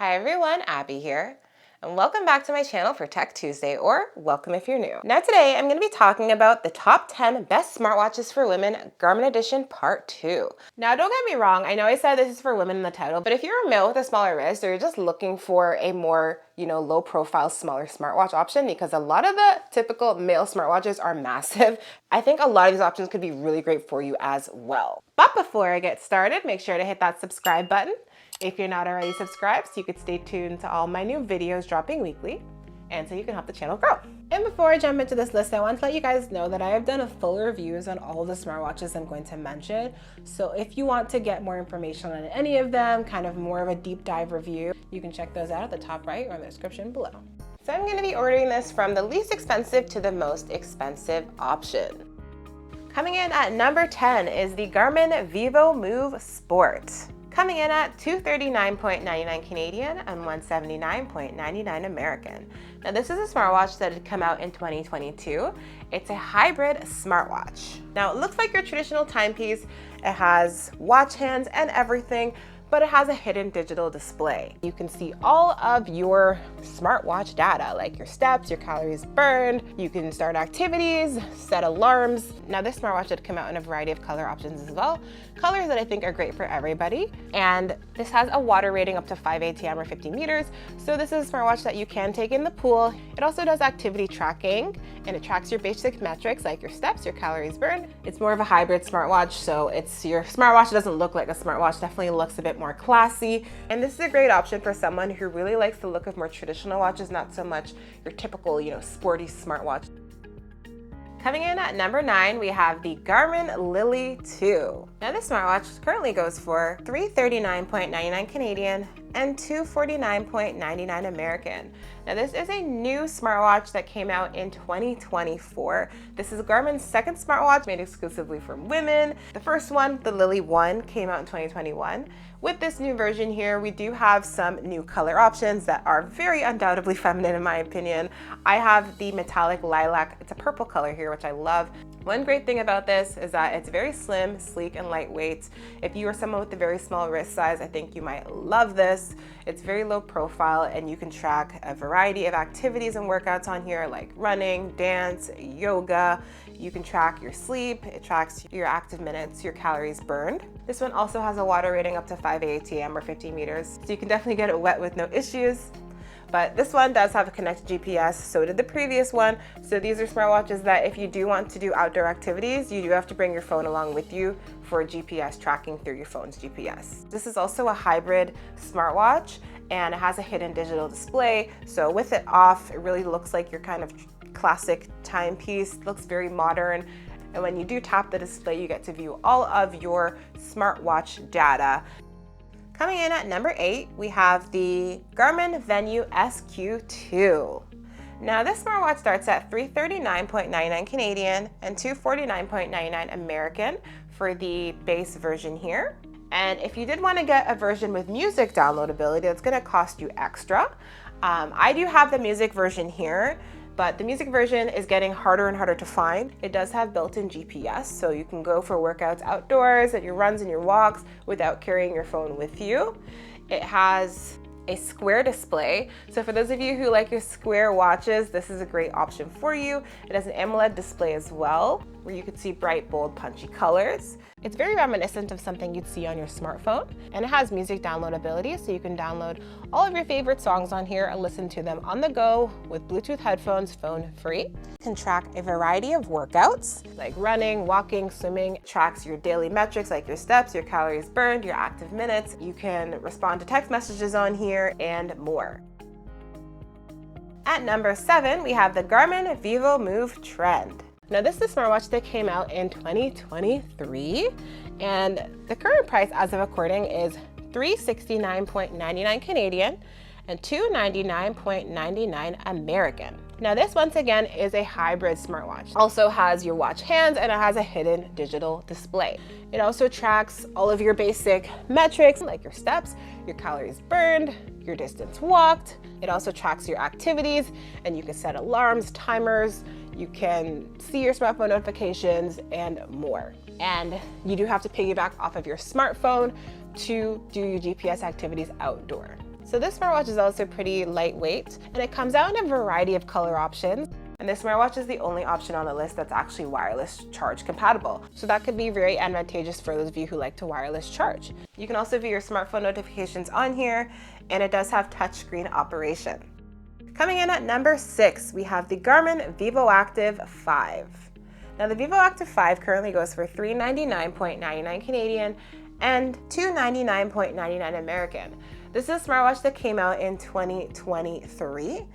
Hi everyone, Abby here, and welcome back to my channel for Tech Tuesday, or welcome if you're new. Now today I'm going to be talking about the top 10 best smartwatches for women, Garmin Edition Part 2. Now don't get me wrong, I know I said this is for women in the title, but if you're a male with a smaller wrist or you're just looking for a more, low profile, smaller smartwatch option, because a lot of the typical male smartwatches are massive, I think a lot of these options could be really great for you as well. But before I get started, make sure to hit that subscribe button if you're not already subscribed, so you could stay tuned to all my new videos dropping weekly, and so you can help the channel grow. And before I jump into this list, I want to let you guys know that I have done a full reviews on all of the smartwatches I'm going to mention. So if you want to get more information on any of them, kind of more of a deep dive review, you can check those out at the top right or in the description below. So I'm going to be ordering this from the least expensive to the most expensive option. Coming in at number 10 is the Garmin Vivomove Sport. Coming in at $239.99 Canadian and $179.99 American. Now this is a smartwatch that had come out in 2022. It's a hybrid smartwatch. Now it looks like your traditional timepiece. It has watch hands and everything, but it has a hidden digital display. You can see all of your smartwatch data, like your steps, your calories burned. You can start activities, set alarms. Now this smartwatch did come out in a variety of color options as well. Colors that I think are great for everybody. And this has a water rating up to 5 ATM or 50 meters. So this is a smartwatch that you can take in the pool. It also does activity tracking, and it tracks your basic metrics like your steps, your calories burned. It's more of a hybrid smartwatch, so it's your smartwatch doesn't look like a smartwatch, definitely looks a bit more classy. And this is a great option for someone who really likes the look of more traditional watches, not so much your typical, sporty smartwatch. Coming in at number 9, we have the Garmin Lily 2. Now this smartwatch currently goes for $339.99 Canadian and $249.99 American. Now this is a new smartwatch that came out in 2024. This is Garmin's second smartwatch made exclusively for women. The first one, the Lily 1, came out in 2021. With this new version here, we do have some new color options that are very undoubtedly feminine in my opinion. I have the metallic lilac, it's a purple color here, which I love. One great thing about this is that it's very slim, sleek, and lightweight. If you are someone with a very small wrist size, I think you might love this. It's very low profile, and you can track a variety of activities and workouts on here, like running, dance, yoga. You can track your sleep, it tracks your active minutes, your calories burned. This one also has a water rating up to 5 ATM or 50 meters, so you can definitely get it wet with no issues. But this one does have a connected GPS, so did the previous one. So these are smartwatches that if you do want to do outdoor activities, you do have to bring your phone along with you for GPS tracking through your phone's GPS. This is also a hybrid smartwatch, and it has a hidden digital display. So with it off, it really looks like your kind of classic timepiece. It looks very modern. And when you do tap the display, you get to view all of your smartwatch data. Coming in at number 8, we have the Garmin VENU SQ2. Now this smartwatch starts at $339.99 Canadian and $249.99 American for the base version here. And if you did want to get a version with music downloadability, it's going to cost you extra. I do have the music version here, but the music version is getting harder and harder to find. It does have built-in GPS, so you can go for workouts outdoors and your runs and your walks without carrying your phone with you. It has a square display, so for those of you who like your square watches, this is a great option for you. It has an AMOLED display as well, where you can see bright, bold, punchy colors. It's very reminiscent of something you'd see on your smartphone, and it has music downloadability, so you can download all of your favorite songs on here and listen to them on the go with Bluetooth headphones, phone free. You can track a variety of workouts like running, walking, swimming. It tracks your daily metrics like your steps, your calories burned, your active minutes. You can respond to text messages on here and more. At number 7, we have the Garmin Vivomove Trend. Now this is a smartwatch that came out in 2023, and the current price as of recording is $369.99 Canadian and $299.99 American. Now this once again is a hybrid smartwatch. Also has your watch hands, and it has a hidden digital display. It also tracks all of your basic metrics like your steps, your calories burned, your distance walked. It also tracks your activities, and you can set alarms, timers, you can see your smartphone notifications, and more. And you do have to piggyback off of your smartphone to do your GPS activities outdoor. So this smartwatch is also pretty lightweight, and it comes out in a variety of color options. And this smartwatch is the only option on the list that's actually wireless charge compatible. So that could be very advantageous for those of you who like to wireless charge. You can also view your smartphone notifications on here, and it does have touchscreen operation. Coming in at number 6, we have the Garmin Vivoactive 5. Now the Vivoactive 5 currently goes for $399.99 Canadian and $299.99 American. This is a smartwatch that came out in 2023.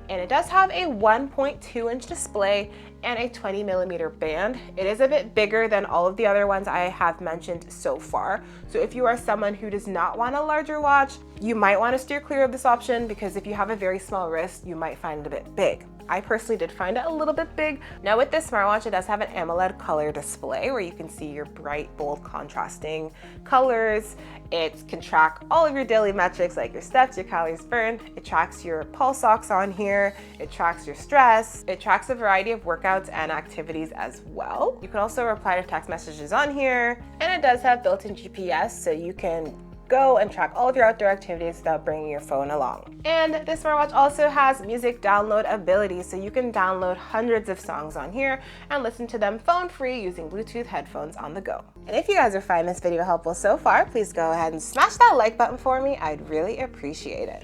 And it does have a 1.2-inch display and a 20-millimeter band. It is a bit bigger than all of the other ones I have mentioned so far. So if you are someone who does not want a larger watch, you might want to steer clear of this option, because if you have a very small wrist, you might find it a bit big. I personally did find it a little bit big. Now with this smartwatch, it does have an AMOLED color display where you can see your bright, bold, contrasting colors. It can track all of your daily metrics like your steps, your calories burned. It tracks your pulse ox on here. It tracks your stress. It tracks a variety of workouts and activities as well. You can also reply to text messages on here. And it does have built-in GPS, so you can go and track all of your outdoor activities without bringing your phone along. And this smartwatch also has music download ability, so you can download hundreds of songs on here and listen to them phone free using Bluetooth headphones on the go. And if you guys are finding this video helpful so far, please go ahead and smash that like button for me. I'd really appreciate it.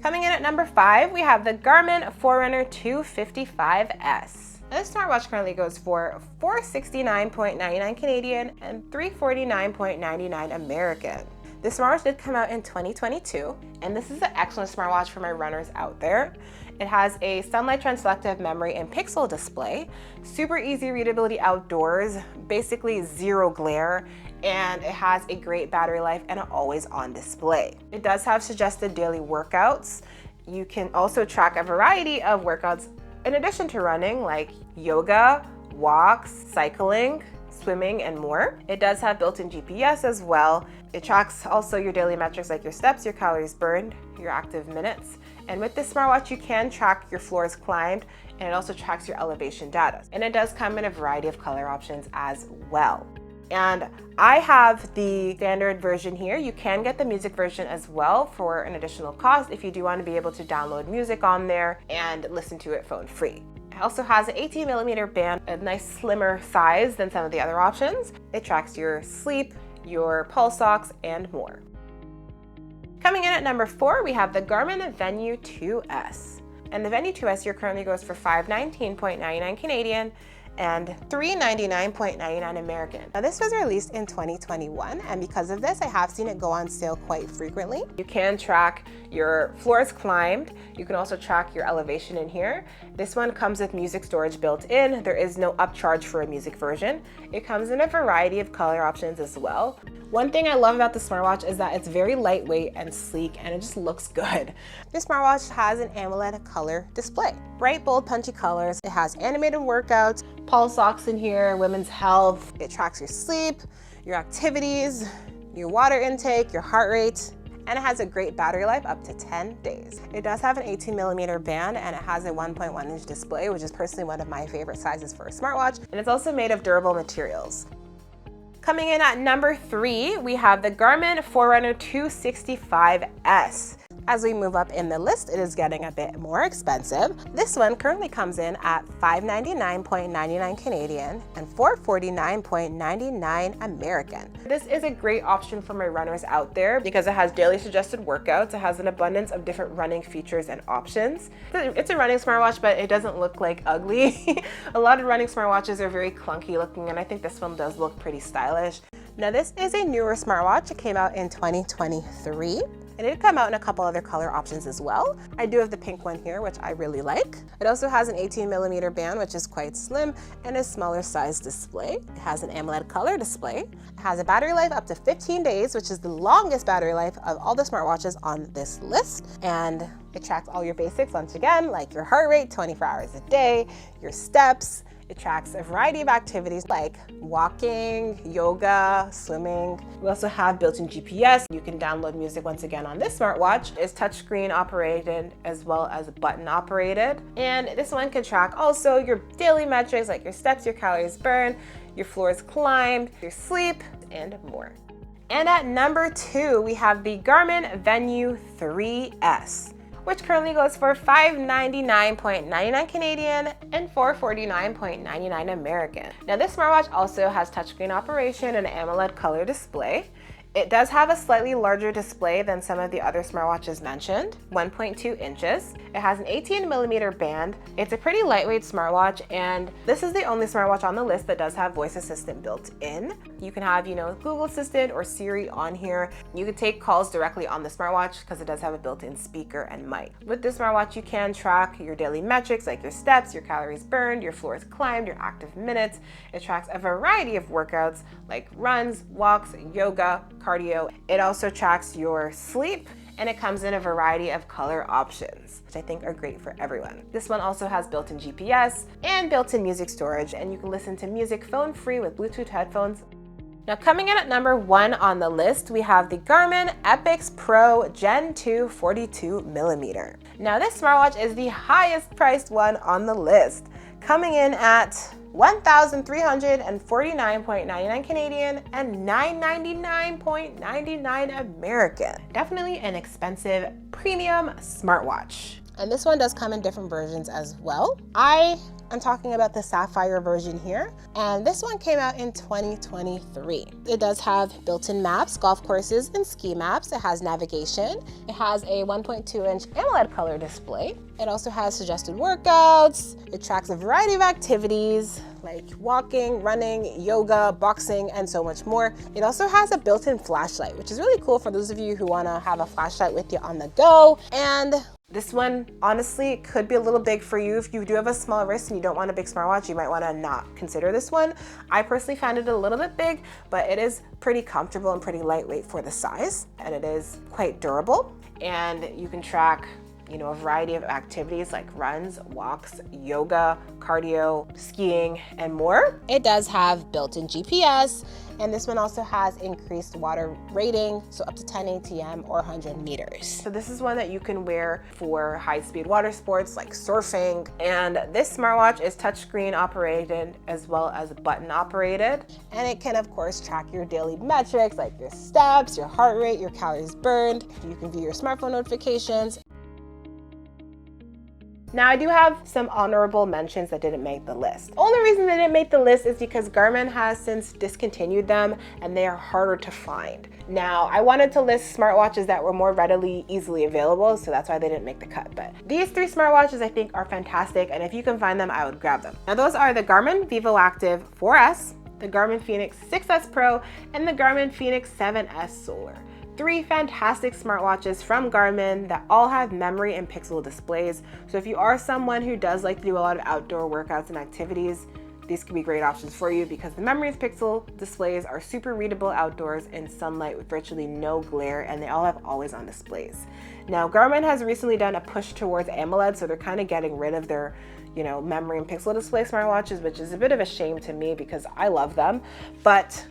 Coming in at number 5, we have the Garmin Forerunner 255S. This smartwatch currently goes for $469.99 Canadian and $349.99 American. This smartwatch did come out in 2022, and this is an excellent smartwatch for my runners out there. It has a sunlight trans-selective memory and pixel display, super easy readability outdoors, basically zero glare, and it has a great battery life and an always on display. It does have suggested daily workouts. You can also track a variety of workouts in addition to running, like yoga, walks, cycling, swimming, and more. It does have built-in GPS as well. It tracks also your daily metrics like your steps, your calories burned, your active minutes. And with this smartwatch, you can track your floors climbed, and it also tracks your elevation data. And it does come in a variety of color options as well. And I have the standard version here. You can get the music version as well for an additional cost if you do want to be able to download music on there and listen to it phone free. It also has an 18-millimeter band, a nice slimmer size than some of the other options. It tracks your sleep, your pulse ox, and more. Coming in at number 4, we have the Garmin VENU 2S. And the VENU 2S here currently goes for $519.99 Canadian and $399.99 American. Now this was released in 2021, and because of this, I have seen it go on sale quite frequently. You can track your floors climbed. You can also track your elevation in here. This one comes with music storage built in. There is no upcharge for a music version. It comes in a variety of color options as well. One thing I love about the smartwatch is that it's very lightweight and sleek, and it just looks good. This smartwatch has an AMOLED color display. Bright, bold, punchy colors. It has animated workouts, pulse ox in here, women's health. It tracks your sleep, your activities, your water intake, your heart rate, and it has a great battery life up to 10 days. It does have an 18-millimeter band, and it has a 1.1-inch display, which is personally one of my favorite sizes for a smartwatch, and it's also made of durable materials. Coming in at number 3, we have the Garmin Forerunner 265S. As we move up in the list, it is getting a bit more expensive. This one currently comes in at $599.99 Canadian and $449.99 American. This is a great option for my runners out there because it has daily suggested workouts. It has an abundance of different running features and options. It's a running smartwatch, but it doesn't look like ugly. A lot of running smartwatches are very clunky looking, and I think this one does look pretty stylish. Now this is a newer smartwatch. It came out in 2023. It did come out in a couple other color options as well. I do have the pink one here, which I really like. It also has an 18-millimeter band, which is quite slim, and a smaller size display. It has an AMOLED color display. It has a battery life up to 15 days, which is the longest battery life of all the smartwatches on this list. And it tracks all your basics once again, like your heart rate 24 hours a day, your steps. It tracks a variety of activities like walking, yoga, swimming. We also have built-in GPS. You can download music once again on this smartwatch. It's touchscreen operated as well as button operated. And this one can track also your daily metrics like your steps, your calories burned, your floors climbed, your sleep, and more. And at number 2, we have the Garmin VENU 3S, which currently goes for $599.99 Canadian and $449.99 American. Now this smartwatch also has touchscreen operation and an AMOLED color display. It does have a slightly larger display than some of the other smartwatches mentioned, 1.2 inches. It has an 18mm band. It's a pretty lightweight smartwatch, and this is the only smartwatch on the list that does have voice assistant built in. You can have, Google Assistant or Siri on here. You can take calls directly on the smartwatch because it does have a built-in speaker and mic. With this smartwatch, you can track your daily metrics like your steps, your calories burned, your floors climbed, your active minutes. It tracks a variety of workouts like runs, walks, yoga, cardio. It also tracks your sleep, and it comes in a variety of color options, which I think are great for everyone. This one also has built-in GPS and built-in music storage, and you can listen to music phone-free with Bluetooth headphones. Now coming in at number 1 on the list, we have the Garmin EPIX PRO Gen 2 42mm. Now this smartwatch is the highest priced one on the list, coming in at $1,349.99 Canadian and $999.99 American. Definitely an expensive premium smartwatch. And this one does come in different versions as well. I'm talking about the Sapphire version here, and this one came out in 2023. It does have built-in maps, golf courses, and ski maps. It has navigation. It has a 1.2-inch AMOLED color display. It also has suggested workouts. It tracks a variety of activities like walking, running, yoga, boxing, and so much more. It also has a built-in flashlight, which is really cool for those of you who want to have a flashlight with you on the go. And this one, honestly, could be a little big for you. If you do have a small wrist and you don't want a big smartwatch, you might want to not consider this one. I personally found it a little bit big, but it is pretty comfortable and pretty lightweight for the size, and it is quite durable. And you can track, a variety of activities like runs, walks, yoga, cardio, skiing, and more. It does have built-in GPS, and this one also has increased water rating, so up to 10 ATM or 100 meters. So this is one that you can wear for high-speed water sports like surfing. And this smartwatch is touchscreen operated as well as button operated. And it can, of course, track your daily metrics like your steps, your heart rate, your calories burned. You can view your smartphone notifications. Now I do have some honorable mentions that didn't make the list. The only reason they didn't make the list is because Garmin has since discontinued them and they are harder to find. Now I wanted to list smartwatches that were more easily available, so that's why they didn't make the cut. But these 3 smartwatches I think are fantastic, and if you can find them, I would grab them. Now those are the Garmin Vivoactive 4S, the Garmin FENIX 6S Pro, and the Garmin FENIX 7S Solar. 3 fantastic smartwatches from Garmin that all have memory and pixel displays. So if you are someone who does like to do a lot of outdoor workouts and activities, these could be great options for you because the memory and pixel displays are super readable outdoors in sunlight with virtually no glare, and they all have always on displays. Now Garmin has recently done a push towards AMOLED, so they're kind of getting rid of their memory and pixel display smartwatches, which is a bit of a shame to me because I love them. But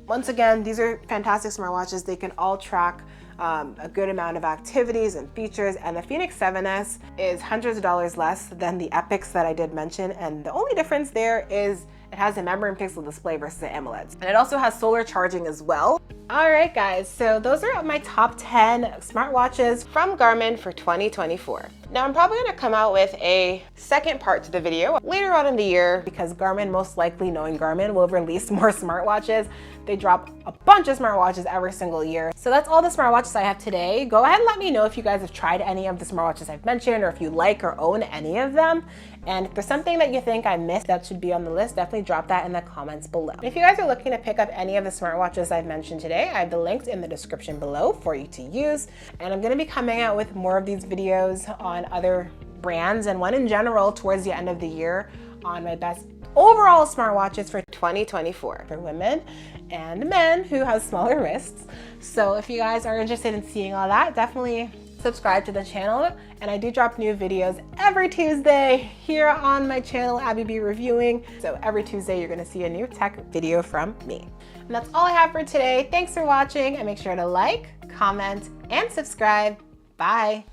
once again, these are fantastic smartwatches. They can all track a good amount of activities and features, and the FENIX 7S is hundreds of dollars less than the EPIX that I did mention, and the only difference there is it has a memory and pixel display versus the AMOLED. And it also has solar charging as well. All right, guys, so those are my top 10 smartwatches from Garmin for 2024. Now I'm probably gonna come out with a second part to the video later on in the year because Garmin, most likely knowing Garmin, will release more smartwatches. They drop a bunch of smartwatches every single year. So that's all the smartwatches I have today. Go ahead and let me know if you guys have tried any of the smartwatches I've mentioned or if you like or own any of them. And if there's something that you think I missed that should be on the list, definitely drop that in the comments below. And if you guys are looking to pick up any of the smartwatches I've mentioned today, I have the links in the description below for you to use. And I'm gonna be coming out with more of these videos on other brands and one in general towards the end of the year on my best overall smartwatches for 2024 for women and men who have smaller wrists. So if you guys are interested in seeing all that, definitely subscribe to the channel. And I do drop new videos every Tuesday here on my channel, AbbyBReviewing. So every Tuesday, you're gonna see a new tech video from me. And that's all I have for today. Thanks for watching, and make sure to like, comment, and subscribe. Bye.